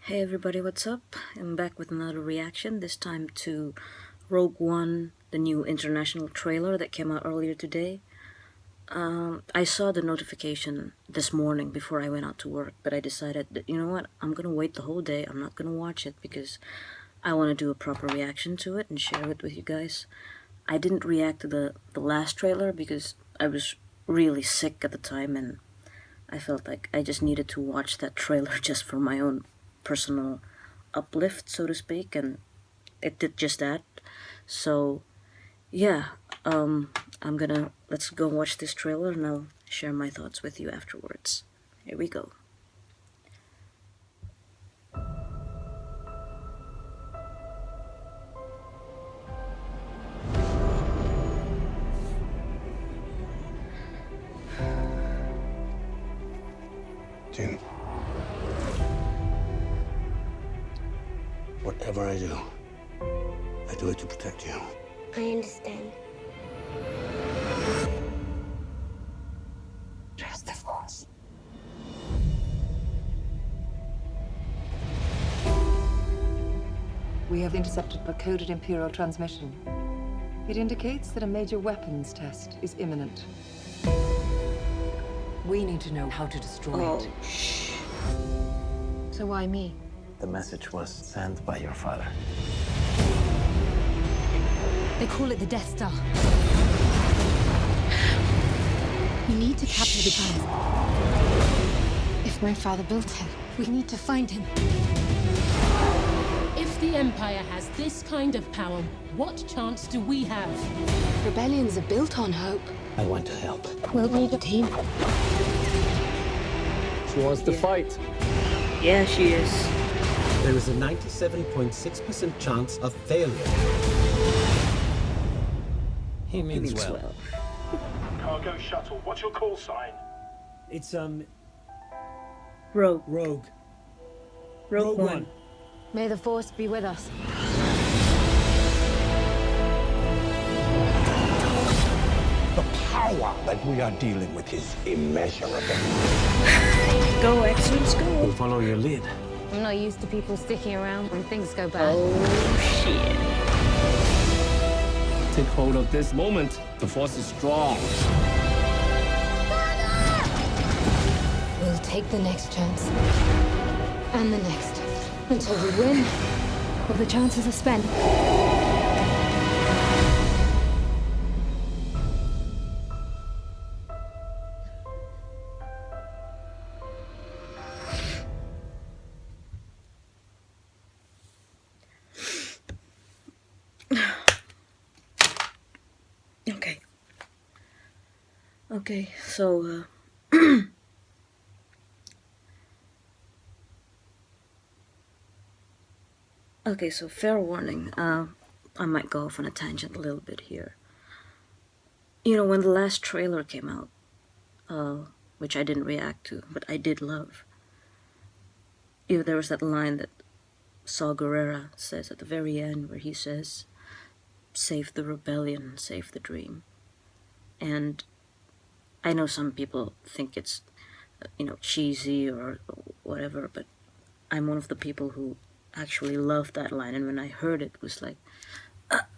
Hey everybody, what's up? I'm back with another reaction, this time to Rogue One, the new international trailer that came out earlier today. I saw the notification this morning before I went out to work, but I decided that, you know what, I'm gonna wait the whole day. I'm not gonna watch it because I want to do a proper reaction to it and share it with you guys. I didn't react to the last trailer because I was really sick at the time and I felt like I just needed to watch that trailer just for my own personal uplift, so to speak, and it did just that. So, yeah, let's go watch this trailer and I'll share my thoughts with you afterwards. Here we go. Jin, whatever I do it to protect you. I understand. Trust the Force. We have intercepted a coded Imperial transmission. It indicates that a major weapons test is imminent. We need to know how to destroy it. Shh. So why me? The message was sent by your father. They call it the Death Star. We need to capture the child. If my father built it, we need to find him. If the Empire has this kind of power, what chance do we have? Rebellions are built on hope. I want to help. We'll need a team. She wants to fight. Yeah, she is. There is a 97.6% chance of failure. He means well. Cargo shuttle, what's your call sign? It's, Rogue One. May the Force be with us. The power that we are dealing with is immeasurable. Go, X-Wings, We'll go. follow your lead. I'm not used to people sticking around when things go bad. Oh, shit. Take hold of this moment. The Force is strong. We'll take the next chance. And the next. Until we win, or the chances are spent. Okay, so, okay, so fair warning, I might go off on a tangent a little bit here. You know, when the last trailer came out, which I didn't react to, but I did love, you know, there was that line that Saw Gerrera says at the very end where he says, "Save the rebellion, save the dream." And I know some people think it's, you know, cheesy or whatever, but I'm one of the people who actually love that line. And when I heard it, it was like,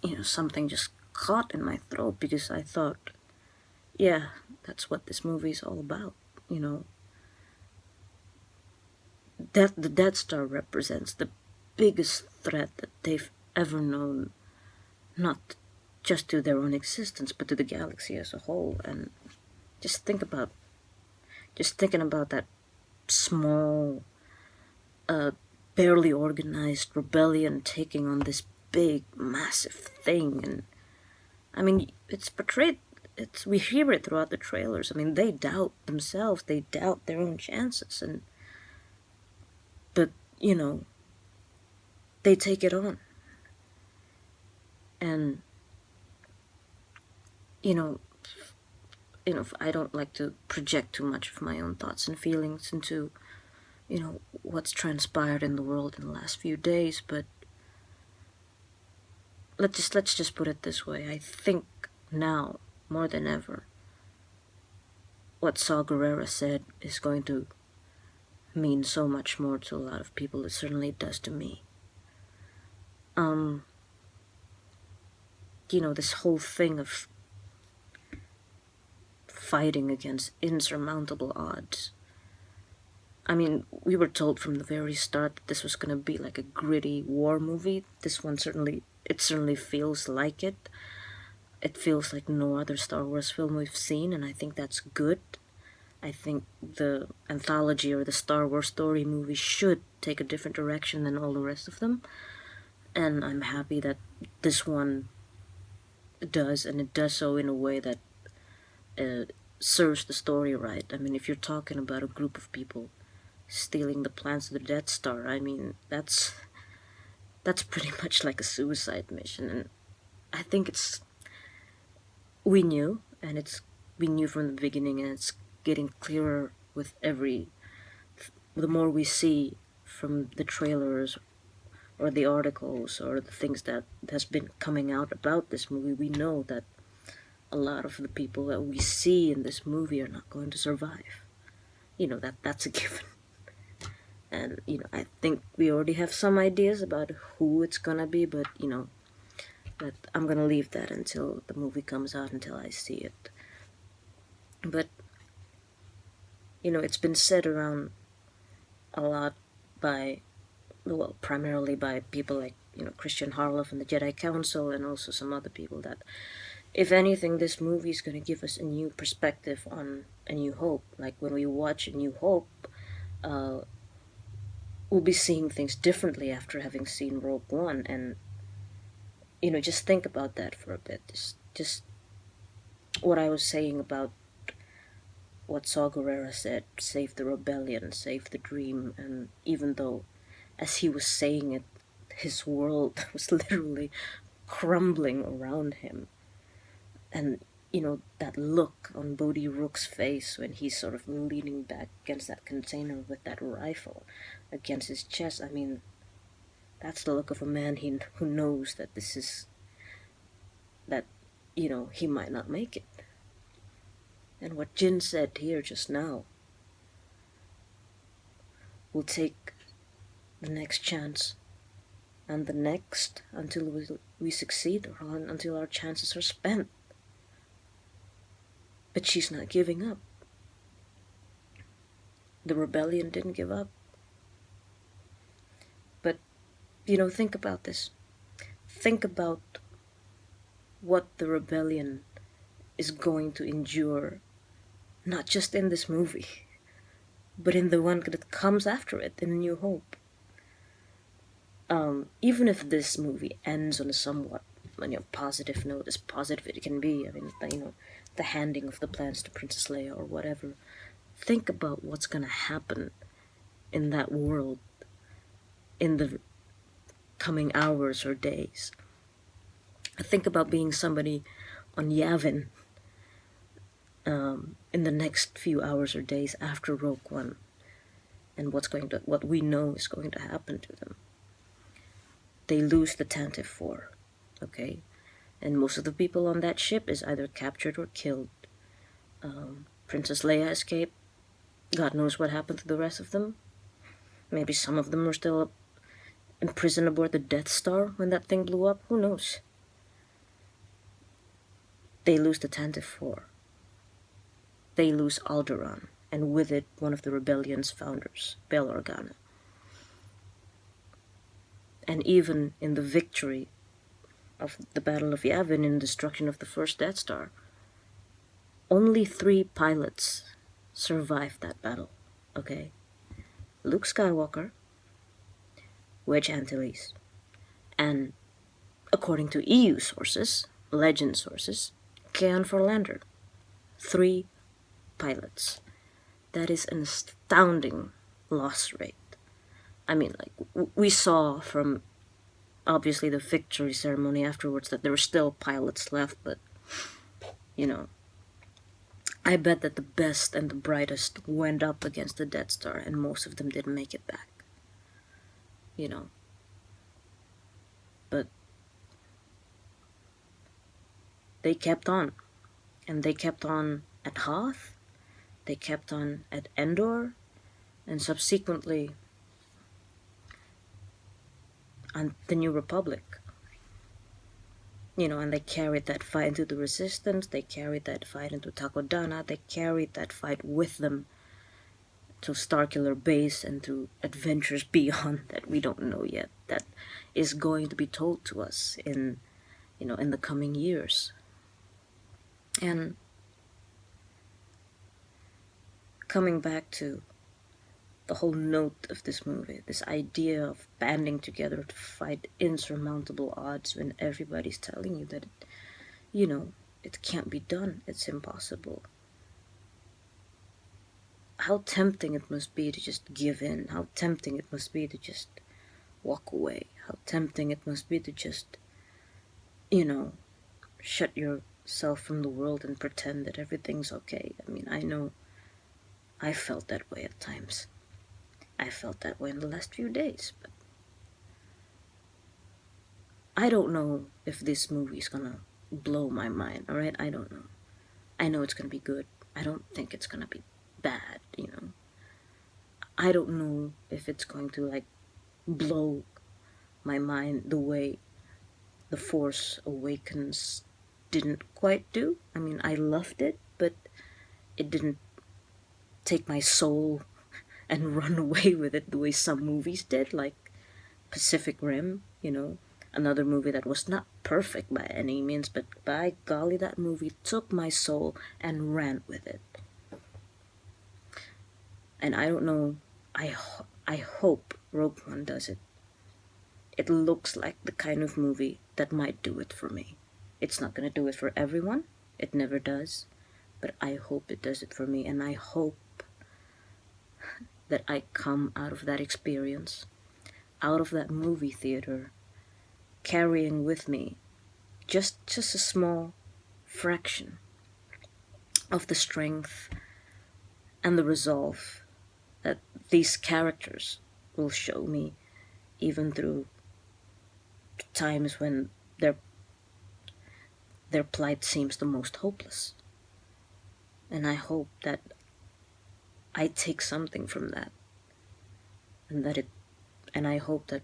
you know, something just caught in my throat because I thought, yeah, that's what this movie is all about, you know. That the Death Star represents the biggest threat that they've ever known, not just to their own existence, but to the galaxy as a whole. And just thinking about that small, barely organized rebellion taking on this big, massive thing. And I mean, it's portrayed, we hear it throughout the trailers. I mean, they doubt themselves, they doubt their own chances, but, you know, they take it on. And, you know, I don't like to project too much of my own thoughts and feelings into, you know, what's transpired in the world in the last few days, but let's just put it this way. I think now, more than ever, what Saw Gerrera said is going to mean so much more to a lot of people. It certainly does to me. This whole thing of fighting against insurmountable odds. I mean, we were told from the very start that this was going to be like a gritty war movie. This one certainly feels like it. It feels like no other Star Wars film we've seen, and I think that's good. I think the anthology or the Star Wars story movie should take a different direction than all the rest of them. And I'm happy that this one does, and it does so in a way that serves the story right. I mean, if you're talking about a group of people stealing the plans of the Death Star, I mean, that's pretty much like a suicide mission. And I think we knew from the beginning, and it's getting clearer with the more we see from the trailers or the articles or the things that has been coming out about this movie. We know that a lot of the people that we see in this movie are not going to survive. That's a given. And, I think we already have some ideas about who it's gonna be, but, but I'm gonna leave that until the movie comes out, until I see it. But, it's been said around a lot primarily by people like, Christian Harloff and the Jedi Council, and also some other people, that if anything, this movie is going to give us a new perspective on A New Hope. Like, when we watch A New Hope, we'll be seeing things differently after having seen Rogue One. And, just think about that for a bit. Just what I was saying about what Saw Gerrera said, save the rebellion, save the dream. And even though, as he was saying it, his world was literally crumbling around him. And, that look on Bodhi Rook's face when he's sort of leaning back against that container with that rifle against his chest, I mean, that's the look of a man who knows that he might not make it. And what Jin said here just now, we'll take the next chance and the next until we succeed, or until our chances are spent. But she's not giving up. The rebellion didn't give up. But, think about this. Think about what the rebellion is going to endure, not just in this movie, but in the one that comes after it, in A New Hope. Even if this movie ends on a somewhat positive note, as positive it can be, I mean, the handing of the plans to Princess Leia or whatever, think about what's gonna happen in that world in the coming hours or days. Think about being somebody on Yavin in the next few hours or days after Rogue One, and what we know is going to happen to them. They lose the Tantive 4, okay? And most of the people on that ship is either captured or killed. Princess Leia escaped. God knows what happened to the rest of them. Maybe some of them are still imprisoned aboard the Death Star when that thing blew up. Who knows? They lose the Tantive 4. They lose Alderaan, and with it, one of the rebellion's founders, Bail Organa. And even in the victory of the Battle of Yavin and destruction of the first Death Star, only 3 pilots survived that battle, okay? Luke Skywalker, Wedge Antilles, and, according to EU sources, legend sources, Kean Forlander. 3 pilots. That is an astounding loss rate. I mean, like, we saw from, obviously, the victory ceremony afterwards that there were still pilots left, but, I bet that the best and the brightest went up against the Death Star, and most of them didn't make it back. But they kept on. And they kept on at Hoth. They kept on at Endor. and subsequently on the New Republic. And they carried that fight into the Resistance, they carried that fight into Takodana, they carried that fight with them to Starkiller Base and to adventures beyond that we don't know yet, that is going to be told to us in the coming years. And coming back to the whole note of this movie, this idea of banding together to fight insurmountable odds when everybody's telling you that, it can't be done, it's impossible. How tempting it must be to just give in, how tempting it must be to just walk away, how tempting it must be to just, shut yourself from the world and pretend that everything's okay. I mean, I know I felt that way at times. I felt that way in the last few days, but I don't know if this movie's gonna blow my mind, alright? I don't know. I know it's gonna be good. I don't think it's gonna be bad, I don't know if it's going to, blow my mind the way The Force Awakens didn't quite do. I mean, I loved it, but it didn't take my soul and run away with it the way some movies did, like Pacific Rim, another movie that was not perfect by any means, but by golly, that movie took my soul and ran with it. And I don't know, I hope Rogue One does it. It looks like the kind of movie that might do it for me. It's not gonna do it for everyone, it never does, but I hope it does it for me, and I hope that I come out of that experience, out of that movie theater, carrying with me just a small fraction of the strength and the resolve that these characters will show me, even through times when their plight seems the most hopeless. And I hope that I take something from that, and I hope that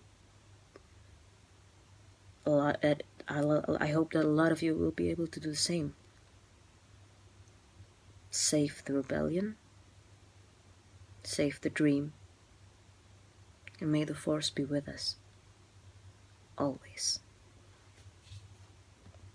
I hope that a lot of you will be able to do the same. Save the rebellion, save the dream, and may the Force be with us always.